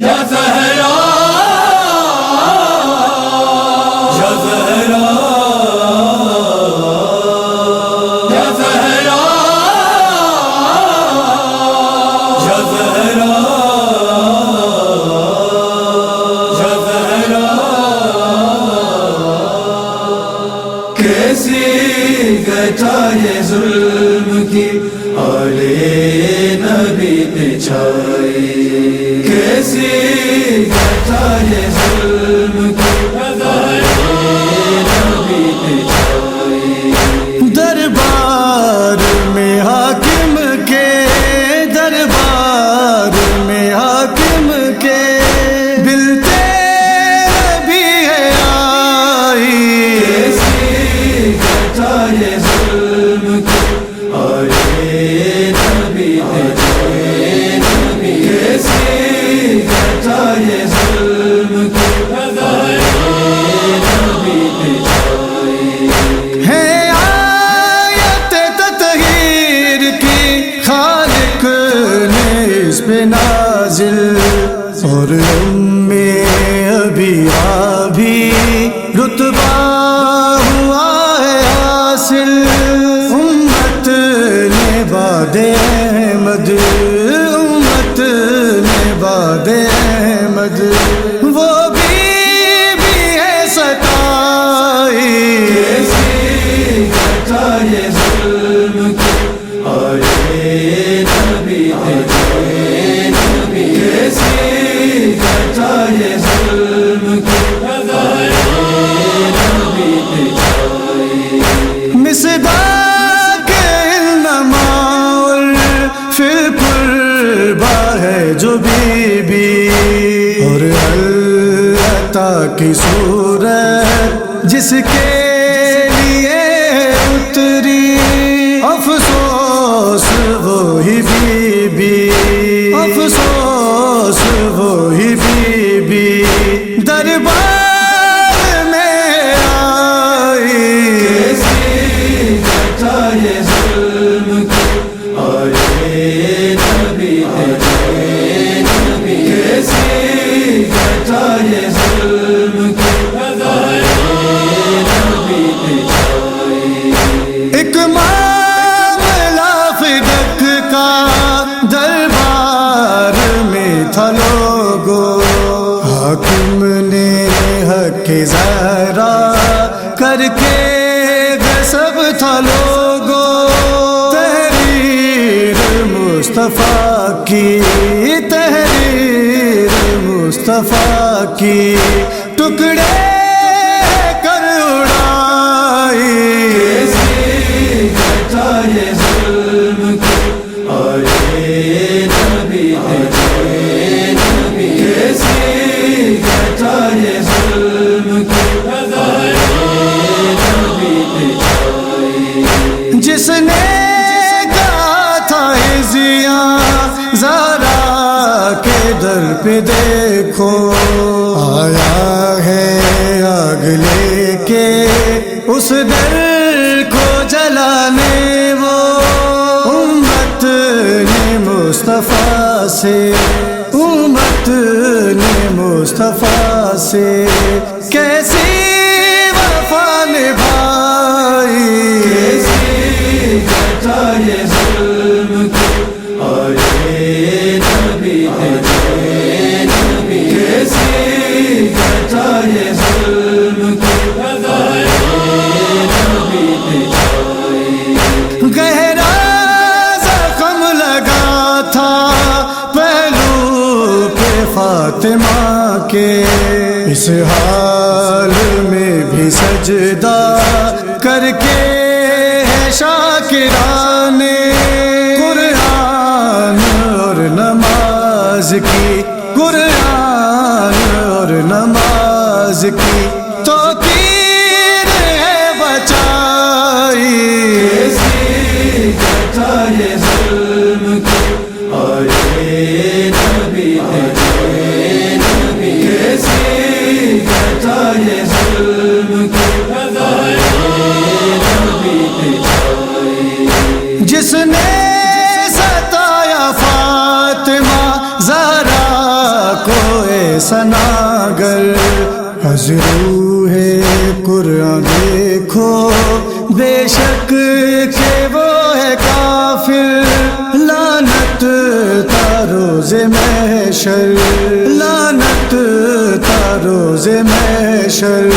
یا زہرا یا زہرا یا زہرا یا زہرا یا زہرا کیسی گٹائے ظلم کی آلے نبی پہ چھائی کیسی گٹائے ظلم کی آلے نبی پہ چھائی دربار میں حاکم کے دربار میں حاکم کے بلتے بھی ہے آئی کیسی گٹائے ظلم کی آلے نبی پہ چھائی کیسی گٹائے ظلم کی آلے نبی پہ چھائی ہے آیت تطہیر کی خالق نے اس پہ نازل اور ابھی رتبہ ہوا ہے حاصل امت نے باد احمد امت نے باد احمد وہ بھی ہے ستائی کیسی گٹائے ظلم کی آلے نبی پہ چھائی کیسی گٹائے ظلم کی آلے نبی پہ چھائی مصداق النماء فی القربہ ہے جو بی بی اور اللہ کی صورت جس کے لیے اتری افسوس وہی بی بی افسوس وہی بی بی دربار میں آئی کیسی گٹائے ظلم کی آلے نبی پہ چھائی کیسی گٹائے ظلم کی آلے نبی پہ چھائی ایک معاملہ فدق کا دربار میں تھا لوگو حاکم نے حق زہرا کر کے غصب تھا لوگو تحریر مصطفیٰ کی تحریر مصطفیٰ کی ٹکڑے کر اڑائی کیسی گٹائے ظلم کی آلے نبی پہ چھائی کیسی گٹائے ظلم کی آلے نبی پہ چھائی جس نے کہا تھا ازیاں زہرا کے در پہ دیکھو آیا ہے آگ لے کے اس در کو جلانے وہ امت نے مصطفیٰ سے امت نے مصطفیٰ سے کیسی وفا نبھائی کیسی گٹائے ظلم کی آلے نبی پہ چھائی کیسی گٹائے ظلم کی آلے نبی پہ چھائی گہرا زخم لگا تھا پہلو پہ فاطمہ کے اس حال میں بھی سجدہ کر کے ہے شاکران قرآن اور نماز کی قرآن اور نماز کی توقیر ہے بچائی کیسی گٹائے ظلم کی آلے نبی پہ چھائی کیسی گٹائے ظلم کی آلے نبی پہ چھائی جس نے ستایا فاطمہ زہرا کو سناگر حضرو ہے قرآن دیکھو بے شک کہ وہ ہے کافر لعنت تا روز محشر لعنت تا روز محشر